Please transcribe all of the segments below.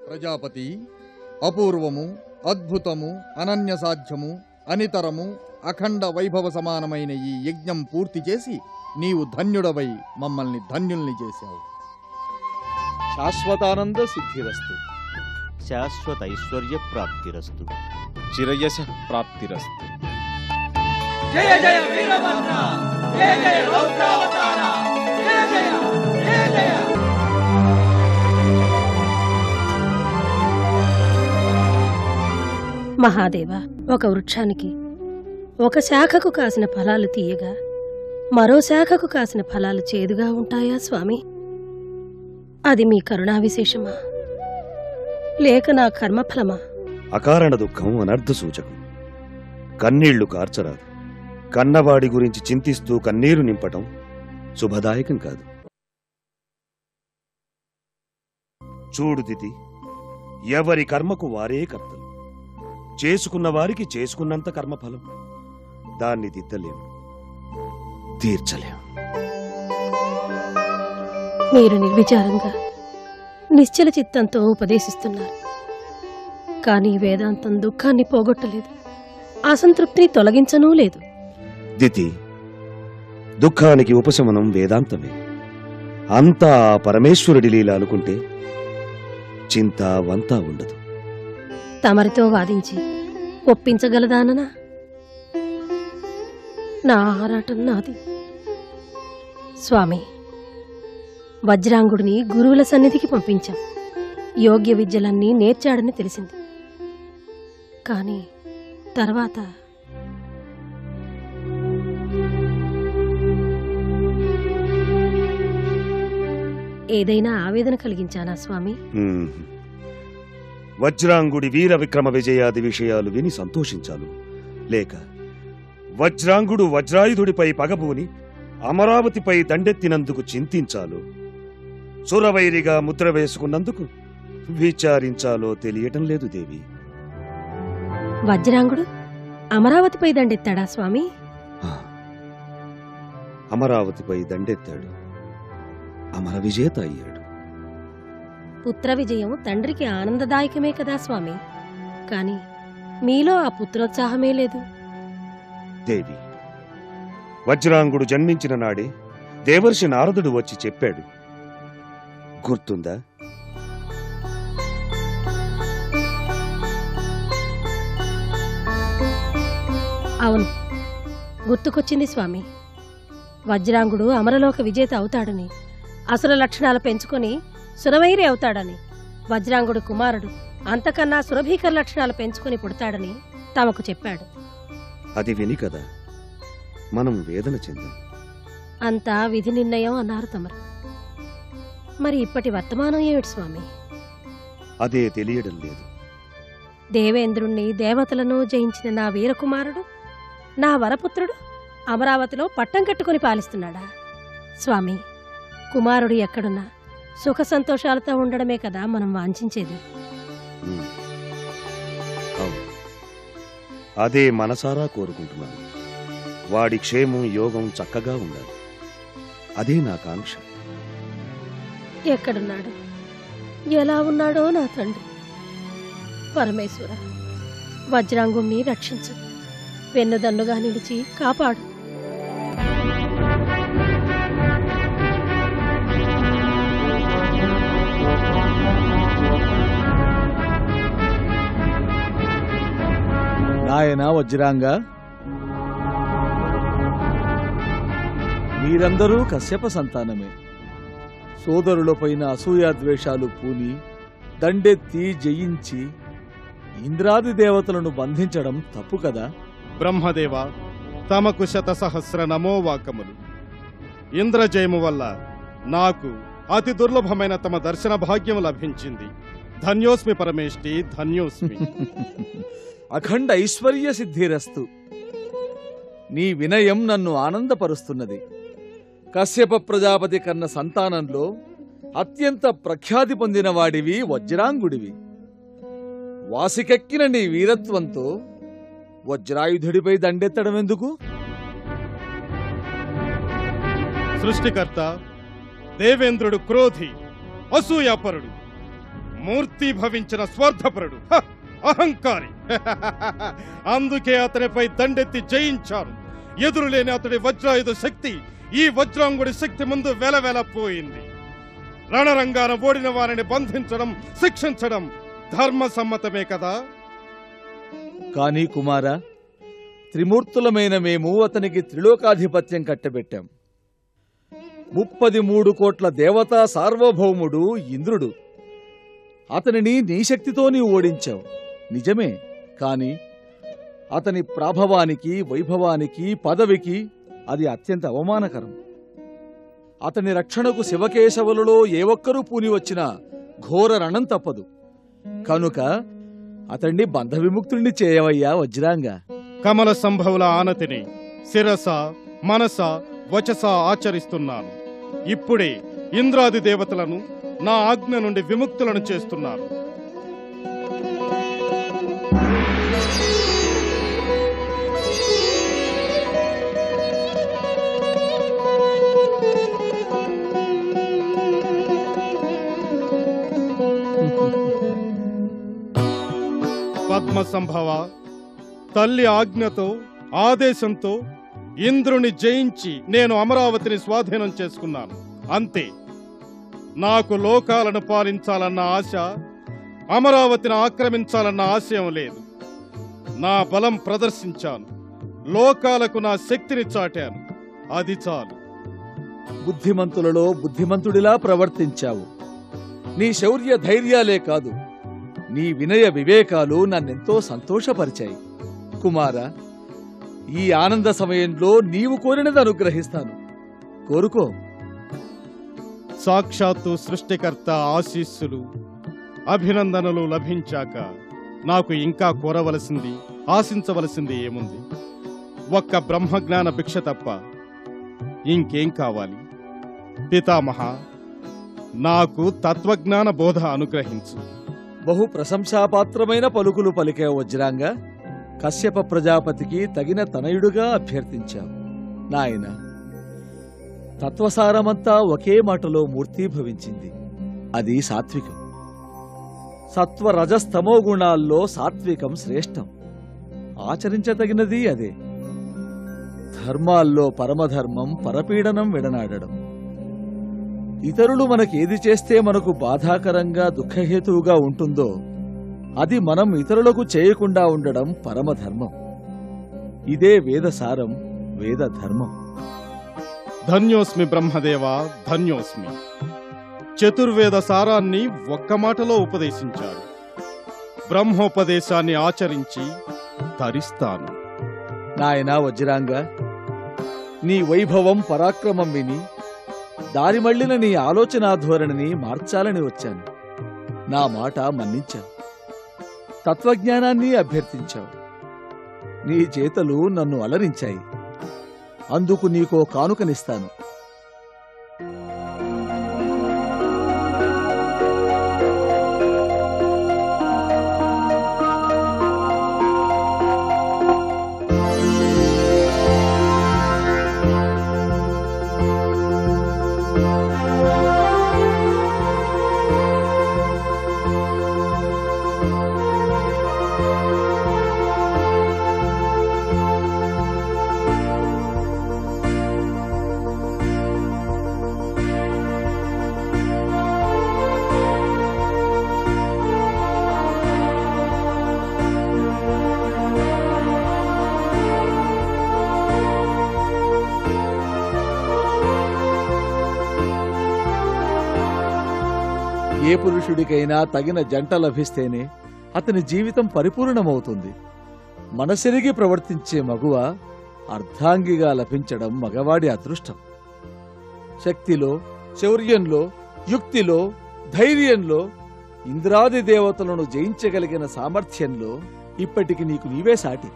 ప్రజాపతి, అపూర్వము, అద్భుతము, అనన్యసాధ్యము, అనితరము, అఖండ వైభవ సమానమైన ఈ యజ్ఞం పూర్తి చేసి నీవు ధన్యుడవై మమ్మల్ని ధన్యుల్ని చేశావు. శాశ్వతానంద సిద్ధిరస్తు, శాశ్వత ఐశ్వర్య ప్రాప్తిరస్తు, చిరయశ ప్రాప్తిరస్తు. జయ జయ వీరభద్ర, జయ జయ రౌద్రావతార, జయ జయ జయ జయ. మహాదేవ, ఒక వృక్షానికి ఒక శాఖకు కాసిన ఫలాలు తీయగా మరో శాఖకు కాసిన ఫలాలు చేదుగా ఉంటాయా స్వామి? అది మీ కరుణా విశేషమా లేక నా కర్మఫలమా? అకారణ దుఃఖం అనర్థ సూచకం. కన్నీళ్లు కార్చరాదు. కన్నవాడి గురించి చింతిస్తూ కన్నీరు నింపటం శుభదాయకం కాదు. చూడు దితి, ఎవరి కర్మకు వారే కర్తలు. చేసుకున్న వారికి చేసుకున్నంత కర్మఫలం. దాన్ని దిద్దలేం, తీర్చలేం. మీరు నిర్విచారంగా నిశ్చల చిత్తంతో ఉపదేశిస్తున్నారు. కానీ వేదాంతం దుఃఖాన్ని పోగొట్టలేదు, అసంతృప్తిని తొలగించనూ లేదు. దితి, దుఃఖానికి ఉపశమనం వేదాంతమే. అంతా పరమేశ్వరుడి లీల అనుకుంటే చింత వంతా ఉండదు. తమరితో వాదించి ఒప్పించగలదాననా? నా ఆరాటం నాది. స్వామి, వజ్రాంగుడిని గురువుల సన్నిధికి పంపించాం. యోగ్య విద్యలన్నీ నేర్చాడని తెలిసింది. కానీ తర్వాత ఏదైనా ఆవేదన కలిగించానా స్వామి? వజ్రాంగుడి వీర విక్రమ విజయాది విషయాలు విని సంతోషించాలు, లేక వజ్రాంగుడు వజ్రాయుధుడిపై పగబూని అమరావతిపై దండెత్తినందుకు చింతించాలో, సురవైరిగా ముద్ర వేసుకున్నందుకు విచారించాలో తెలియటం లేదు దేవి. వజ్రాంగుడు అమరావతిపై దండెత్తాడా స్వామి? అమరావతిపై దండెత్తాడు, అమర విజేత అయ్యాడు. పుత్ర విజయం తండ్రికి ఆనందదాయకమే కదా స్వామి. కాని మీలో ఆ పుత్రోత్సాహమే లేదు. దేవి, వజ్రాంగుడు జన్మించిన నాడే దేవర్షి నారదుడు వచ్చి చెప్పాడు. గుర్తుందా? అవును, గుర్తుకొచ్చింది స్వామి. వజ్రాంగుడు అమరలోక విజేత అవుతాడని, అసుర లక్షణాలు పెంచుకొని సురవైరి అవుతాడని, వజ్రాంగుడు కుమారుడు అంతకన్నా సురభీకర లక్షణాలు పెంచుకొని పుడతాడని తమకు చెప్పాడు. అది విని కదా మనం వేదన చెందాం. అంతా విధి నిర్ణయం అన్నారు తమరు. మరి ఇప్పటి వర్తమానం ఏమిటి స్వామి? అదే తెలియడం లేదు. దేవేంద్రుణ్ణి దేవతలను జయించిన నా వీరకుమారుడు, నా వరపుత్రుడు అమరావతిలో పట్టం కట్టుకుని పాలిస్తున్నాడా? స్వామి, కుమారుడు ఎక్కడున్నా సుఖ సంతోషాలతో ఉండడమే కదా మనం వాంఛించేది. అదే మనసారా కోరుకుంటున్నాను. వాడి క్షేమం యోగం చక్కగా ఉండాలి. అదే నా కాంక్ష. ఎక్కడున్నాడు, ఎలా ఉన్నాడో నా తండ్రి. పరమేశ్వర, వజ్రాంగుణ్ణి రక్షించు, వెన్నుదన్నుగా నిలిచి కాపాడు. నాయన వజ్రాంగ, మీరందరూ కశ్యప సంతానమే. సోదరులపైన అసూయాద్వేషాలు పూని దండెత్తి జయించి ఇంద్రాది దేవతలను బంధించడం తప్పు కదా? బ్రహ్మదేవ, తమకు శతసహస్ర నమోవాకములు. ఇంద్రజయము వల్ల నాకు అతి దుర్లభమైన తమ దర్శన భాగ్యం లభించింది. ధన్యోస్మి పరమేష్టి, ధన్యోస్మి. అఖండ ఐశ్వర్య సిద్ధిరస్తు. నీ వినయం నన్ను ఆనందపరుస్తున్నది. కశ్యప ప్రజాపతి కన్న సంతానంలో అత్యంత ప్రఖ్యాతి పొందిన వాడివి వజ్రాంగుడివి. వాసికెక్కిన నీ వీరత్వంతో వజ్రాయుధుడిపై దండెత్తడం ఎందుకు? సృష్టికర్త దేవేంద్రుడు క్రోధి, అసూయాపరుడు. మూర్తి భవించిన స్వార్థపరుడు, అహంకారి. అందుకే అతనిపై దండెత్తి జయించారు. ఎదురులేని అతడి వజ్రాయుధ శక్తి ఈ వజ్రాంగుడి శక్తి ముందు వెలవెలపోయింది. రణరంగాన ఓడిన వారిని బంధించడం, శిక్షించడం ధర్మసమ్మతమే కదా? కానీ కుమారా, త్రిమూర్తులమైన మేము అతనికి త్రిలోకాధిపత్యం కట్టబెట్టాం. 33 కోట్ల దేవతా సార్వభౌముడు ఇంద్రుడు. అతనిని నీ శక్తితో నీవు ఓడించావు, నిజమే. కాని అతని ప్రాభవానికి, వైభవానికి, పదవికి అది అత్యంత అవమానకరం. అతని రక్షణకు శివకేశవులలో ఏ ఒక్కరూ పూని వచ్చినా ఘోర రణం తప్పదు. కనుక అతన్ని బంధ విముక్తుణ్ణి చేయవయ్యా వజ్రాంగ. కమల సంభవుల ఆనతిని శిరస, మనస, వచస ఆచరిస్తున్నాను. ఇప్పుడే ఇంద్రాది దేవతలను నా ఆజ్ఞ నుండి విముక్తులను చేస్తున్నాను. పద్మ సంభవ, తల్లి ఆజ్ఞతో, ఆదేశంతో ఇంద్రుని జయించి నేను అమరావతిని స్వాధీనం చేసుకున్నాను. అంతే. నాకు లోకాలను పాలించాలన్న ఆశ, అమరావతిని ఆక్రమించాలన్న ఆశయం లేదు. నా బలం ప్రదర్శించాను, లోకాలకు నా శక్తిని చాటాను. అది చాలు. బుద్ధిమంతులలో బుద్ధిమంతుడిలా ప్రవర్తించావు. నీ శౌర్య ధైర్యాలే కాదు, నీ వినయ వివేకాలు నన్నెంతో సంతోషపరిచాయి. కుమారా, ఈ ఆనంద సమయంలో నీవు కోరినది అనుగ్రహిస్తాను. కోరుకో. సాక్షాత్తు సృష్టికర్త ఆశీస్సులు, అభినందనలు లభించాక నాకు ఇంకా కోరవలసింది, ఆశించవలసింది ఏముంది? ఒక్క బ్రహ్మజ్ఞాన భిక్ష తప్ప ఇంకేం కావాలి? పితామహ, నాకు తత్వజ్ఞాన బోధ అనుగ్రహించు. బహు ప్రశంసాపాత్రమైన పలుకులు పలికే వజ్రాంగ. కశ్యప ప్రజాపతికి తగిన తనయుడుగా అభ్యర్థించావు. నాయన, తత్వసారమంతా ఒకే మాటలో మూర్తీభవించింది. అది సాత్వికం. సత్వ రజస్తమో గుణాల్లో సాత్వికం శ్రేష్టం. ఆచరించదగినది అదే. ధర్మాల్లో పరమధర్మం పరపీడనం విడనాడడం. ఇతరులు మనకేది చేస్తే మనకు బాధాకరంగా దుఃఖహేతువుగా ఉంటుందో అది మనం ఇతరులకు చేయకుండా ఉండడం పరమధర్మం. ఇదే వేదసారం, వేదధర్మం. ధన్యోస్మి బ్రహ్మదేవా, ధన్యోస్మి. చతుర్వేద సారాన్ని ఒక్క మాటలో ఉపదేశించారు. బ్రహ్మోపదేశాన్ని ఆచరించి తరిస్తాను. నాయనా వజ్రాంగ, నీ వైభవం పరాక్రమం విని దారి మళ్లిన నీ ఆలోచనా ధోరణిని మార్చాలని వచ్చాను. నా మాట మన్నించావు. తత్వజ్ఞానాన్ని అభ్యర్థించావు. నీ చేతలు నన్ను అలరించాయి. అందుకు నీకో కానుకనిస్తాను. ఏ పురుషుడికైనా తగిన జంట లభిస్తేనే అతని జీవితం పరిపూర్ణమవుతుంది. మనసెరిగి ప్రవర్తించే మగువ అర్ధాంగిగా లభించడం మగవాడి అదృష్టం. శక్తిలో, శౌర్యంలో, యుక్తిలో, ధైర్యంలో, ఇంద్రాది దేవతలను జయించగలిగిన సామర్థ్యంలో ఇప్పటికి నీకు నీవే సాటి.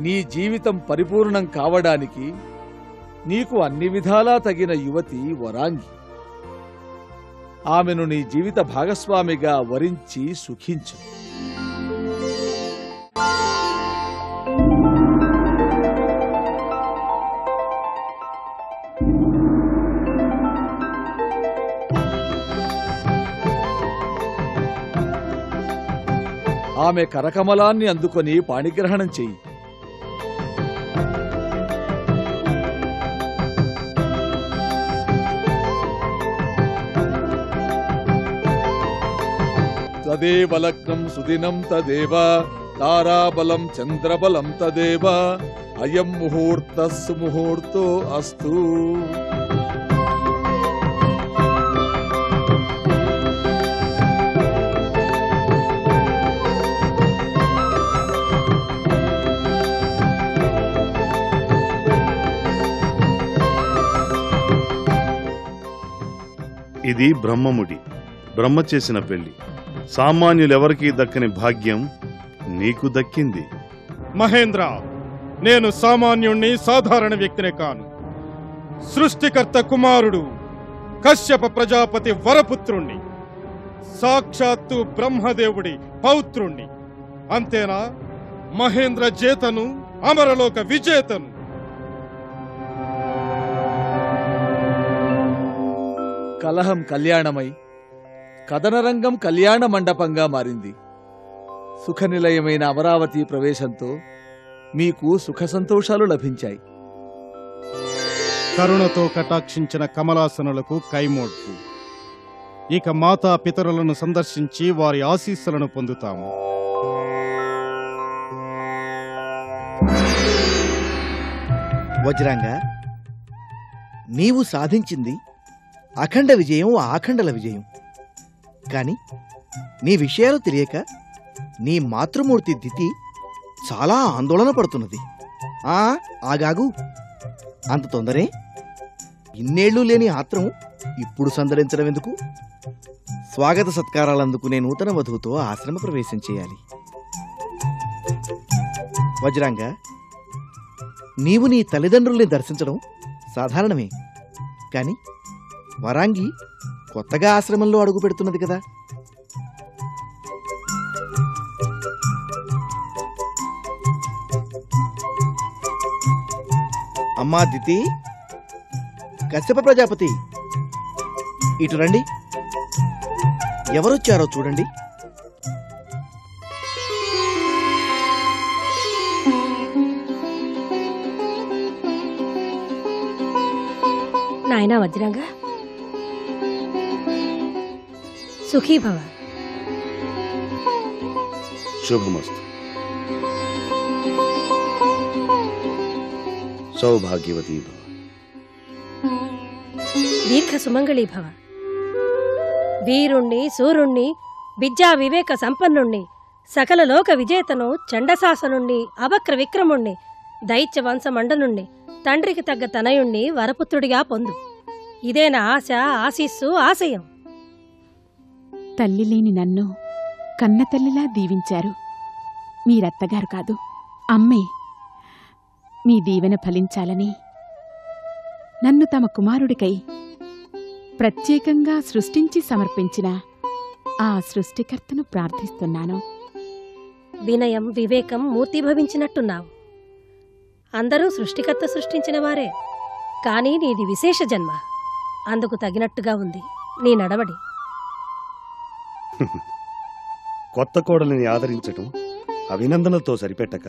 నీ జీవితం పరిపూర్ణం కావడానికి నీకు అన్ని విధాలా తగిన యువతి వరాంగి. ఆమెను నీ జీవిత భాగస్వామిగా వరించి సుఖించు. ఆమె కరకమలాన్ని అందుకొని పాణిగ్రహణం చెయ్యి. తదేవ లగ్నం సుదినం తదేవ తారాబలం చంద్రబలం తదేవ అయం ముహూర్త సుముహూర్తో అస్తు. ఇది బ్రహ్మముడి, బ్రహ్మ చేసిన పెళ్లి. సామాన్యులెవరికీ దక్కని భాగ్యం నీకు దక్కింది. మహేంద్ర, నేను సామాన్యుణ్ణి, సాధారణ వ్యక్తినే కాను. సృష్టికర్త కుమారుడు, కశ్యప ప్రజాపతి వరపుత్రుణ్ణి, సాక్షాత్తు బ్రహ్మదేవుడి పౌత్రుణ్ణి. అంతేనా? మహేంద్ర జేతను, అమరలోక విజేతను. కలహం కళ్యాణమై కథనరంగం కళ్యాణ మండపంగా మారింది. సుఖనిలయమైన అమరావతి ప్రవేశంతో మీకు సుఖ సంతోషాలు లభించాయి. కరుణతో కటాక్షించిన కమలాసనులకు కైమోడ్పు. ఇక మాతా పితరులను సందర్శించి వారి ఆశీస్సులను పొందుతాము. వజ్రాంగ, నీవు సాధించింది అఖండ విజయం, ఆఖండల విజయం. కాని నీ విషయాలు తెలియక నీ మాతృమూర్తి దితి చాలా ఆందోళన పడుతున్నది. ఆగాగు, అంత తొందరే? ఇన్నేళ్లు లేని ఆత్రం ఇప్పుడు సందడించడం ఎందుకు? స్వాగత సత్కారాలందుకునే నూతన వధువుతో ఆశ్రమ ప్రవేశం చేయాలి. వజ్రాంగ, నీవు నీ తల్లిదండ్రుల్ని దర్శించడం సాధారణమే. కాని వరాంగి కొత్తగా ఆశ్రమంలో అడుగు పెడుతున్నది కదా. అమ్మా దితి, కశ్యప ప్రజాపతి, ఇటు రండి. ఎవరొచ్చారో చూడండి. నాయనా వజ్రాంగ, సుఖీ భవ. శుభమస్తు. సౌభాగ్యవతీ భవ. దీర్ఘ సుమంగళీ భవ. వీరుణ్ణి, సూరుణ్ణి, విద్యా వివేక సంపన్నుణ్ణి, సకల లోక విజేతను, చండశాసనుణ్ణి, అవక్ర విక్రముణ్ణి, దైత్య వంశమండనుణ్ణి, తండ్రికి తగ్గ తనయుణ్ణి వరపుత్రుడిగా పొందు. ఇదే నా ఆశ, ఆశీస్సు, ఆశయం. తల్లి లేని నన్ను కన్నతల్లిలా దీవించారు. మీరత్తగారు కాదు, అమ్మే. మీ దీవెన ఫలించాలని నన్ను తమ కుమారుడికై ప్రత్యేకంగా సృష్టించి సమర్పించిన ఆ సృష్టికర్తను ప్రార్థిస్తున్నాను. వినయం, వివేకం మూర్తిభవించినట్టున్నావు. అందరూ సృష్టికర్త సృష్టించిన వారే. కానీ నీది విశేష జన్మ. అందుకు తగినట్టుగా ఉంది నీ నడవడి. కొత్త కోడలిని ఆదరించటం అభినందనలతో సరిపెట్టక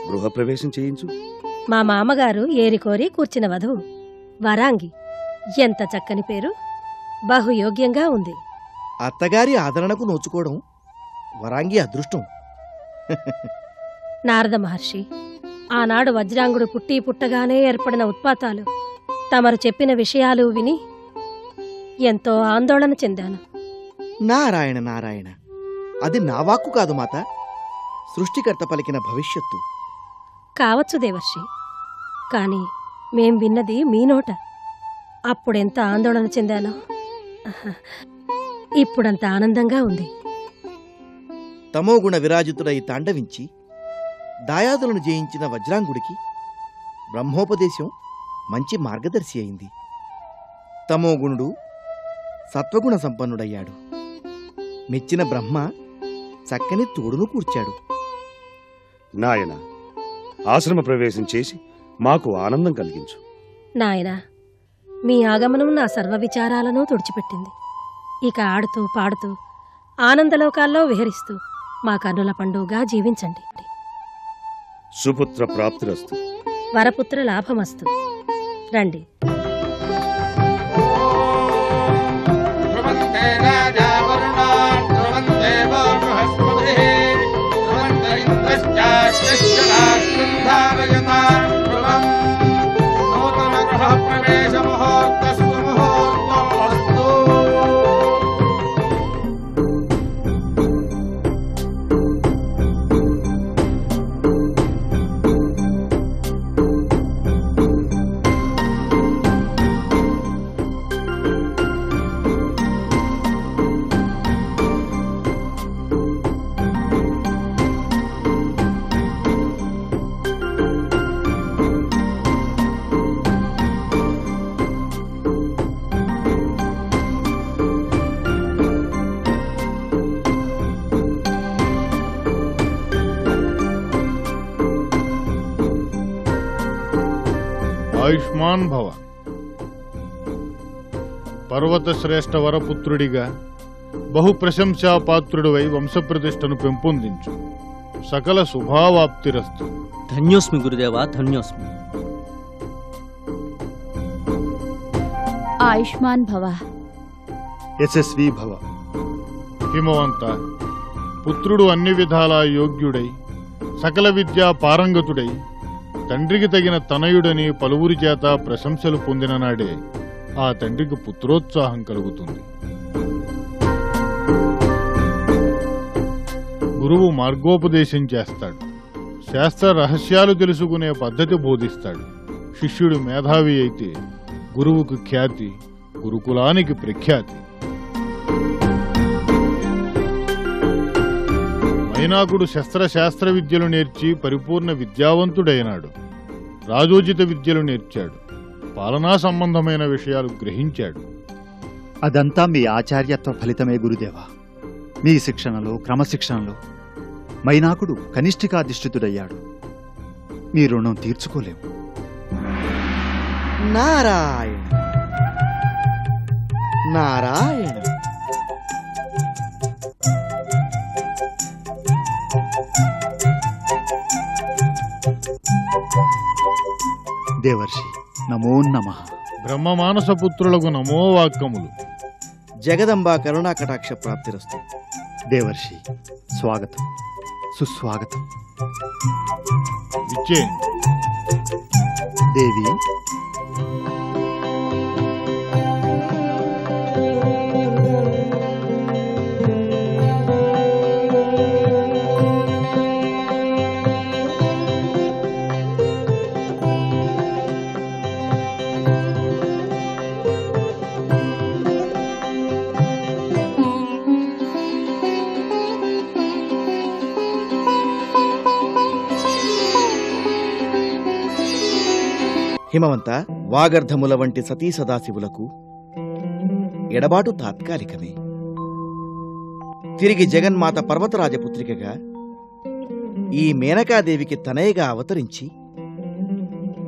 గృహప్రవేశం చేయించు. మా మామగారు ఏరికోరి కూర్చిన వధువు వరాంగి. ఎంత చక్కని పేరు! బహుయోగ్యంగా ఉంది. అత్తగారి ఆదరణకు నోచుకోవడం వరాంగి అదృష్టం. నారద మహర్షి, ఆనాడు వజ్రాంగుడు పుట్టి పుట్టగానే ఏర్పడిన ఉత్పాతాలు, తమరు చెప్పిన విషయాలు విని ఎంతో ఆందోళన చెందాను. నారాయణ నారాయణ, అది నా వాక్కు కాదు మాత, సృష్టికర్త పలికిన భవిష్యత్తు. కావచ్చు దేవర్షి, కాని మేం విన్నది మీ నోట. అప్పుడెంత ఆందోళన చెందానో ఇప్పుడంత ఆనందంగా ఉంది. తమోగుణ విరాజితుడై తాండవించి దాయాదులను జయించిన వజ్రాంగుడికి బ్రహ్మోపదేశం మంచి మార్గదర్శి అయింది. తమోగుణుడు సత్వగుణ సంపన్నుడయ్యాడు. మెచ్చిన బ్రహ్మ చక్కని తోడును కూర్చాడు. నాయన, ఆశ్రమ ప్రవేశం చేసి మాకు ఆనందం కలిగించు. నాయనా, మీ ఆగమనం నా సర్వ విచారాలను తుడిచిపెట్టింది. ఇక ఆడుతూ పాడుతూ ఆనందలోకాల్లో విహరిస్తూ మా కన్నుల పండుగగా జీవించండి. సుపుత్ర ప్రాప్తిరస్తు. వరపుత్ర లాభమస్తు. రండి. ఆయుష్మాన్ భవ. పర్వత శ్రేష్ఠ వరపుత్రుడిగా బహు ప్రశంసాపాత్రుడివై వంశప్రతిష్టను పెంపొందించు. సకల శుభావాప్తిరస్తు. ధన్యోస్మి గురుదేవా, ధన్యోస్మి. ఆయుష్మాన్ భవ. యశస్వీ భవ. హిమవంత, పుత్రుడు అన్ని విధాలా యోగ్యుడై సకల విద్యా పారంగతుడై తండ్రికి తగిన తనయుడని పలువురి చేత ప్రశంసలు పొందిన నాడే ఆ తండ్రికి పుత్రోత్సాహం కలుగుతుంది. గురువు మార్గోపదేశం చేస్తాడు. శాస్త్ర రహస్యాలు తెలుసుకునే పద్ధతి బోధిస్తాడు. శిష్యుడు మేధావి అయితే గురువుకు ఖ్యాతి, గురుకులానికి ప్రఖ్యాతి. మైనాకుడు శస్త్రశాస్త్ర విద్యలు నేర్చి పరిపూర్ణ విద్యావంతుడైనాడు. రాజోచిత విద్యలు నేర్చాడు. పాలనా సంబంధమైన విషయాలు గ్రహించాడు. అదంతా మీ ఆచార్యత్వ ఫలితమే గురుదేవా. మీ శిక్షణలో, క్రమశిక్షణలో మైనాకుడు కనిష్ఠికాధిష్ఠితుడయ్యాడు. మీ రుణం తీర్చుకోలేము. నారాయణ నారాయణ. దేవర్షి నమో నమః. బ్రహ్మమానస పుత్రులకు నమో వాక్యములు. జగదంబా కరుణా కటాక్ష ప్రాప్తిరస్తు. దేవర్షి స్వాగతం, సుస్వాగతం. విచ్చేయండి. దేవి, హిమవంత, వాగర్ధముల వంటి సతీ సదాశివులకు ఎడబాటు తాత్కాలికమే. తిరిగి జగన్మాత పర్వతరాజపుత్రికగా ఈ మేనకాదేవికి తనయగా అవతరించి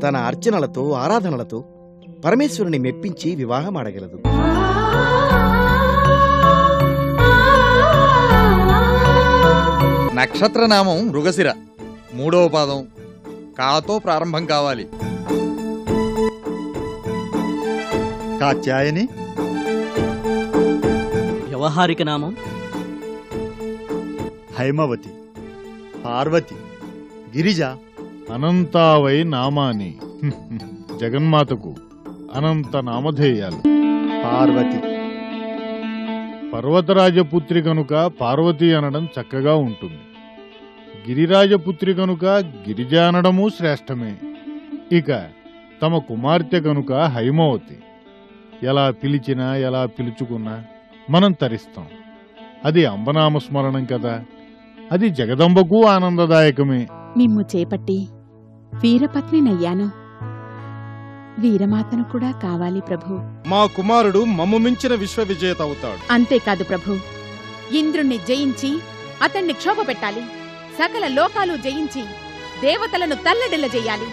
తన అర్చనలతో, ఆరాధనలతో పరమేశ్వరుని మెప్పించి వివాహమాడగలదు. నక్షత్రనామం మృగశిర. 3వ పాదం కాతో ప్రారంభం కావాలి. కాత్యాయని. వ్యవహారిక నామం హైమవతి, పార్వతి, గిరిజ. అనంతావై నామాని. జగన్మాతకు అనంత నామధేయాలు. పార్వతి. పర్వతరాజపుత్రి కనుక పార్వతి అనడం చక్కగా ఉంటుంది. గిరిరాజపుత్రి కనుక గిరిజ అనడము శ్రేష్టమే. ఇక తమ కుమార్తె కనుక హైమవతి. ఎలా పిలిచినా, ఎలా పిలుచుకున్నా మనం తరిస్తాం. అది అంబనామస్మరణం కదా. అది జగదంబకు ఆనందదాయకమే. మిమ్ము చేపట్టి వీరపత్నినయ్యాను. వీరమాతను కూడా కావాలి ప్రభు. మా కుమారుడు మమ్ము మించిన విశ్వవిజేత అవుతాడు. అంతేకాదు ప్రభు, ఇంద్రుణ్ణి జయించి అతన్ని క్షోభపెట్టాలి. సకల లోకాలు జయించి దేవతలను తల్లడిల్ల చెయ్యాలి.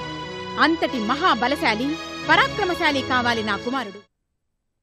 అంతటి మహాబలశాలి, పరాక్రమశాలి కావాలి నా కుమారుడు.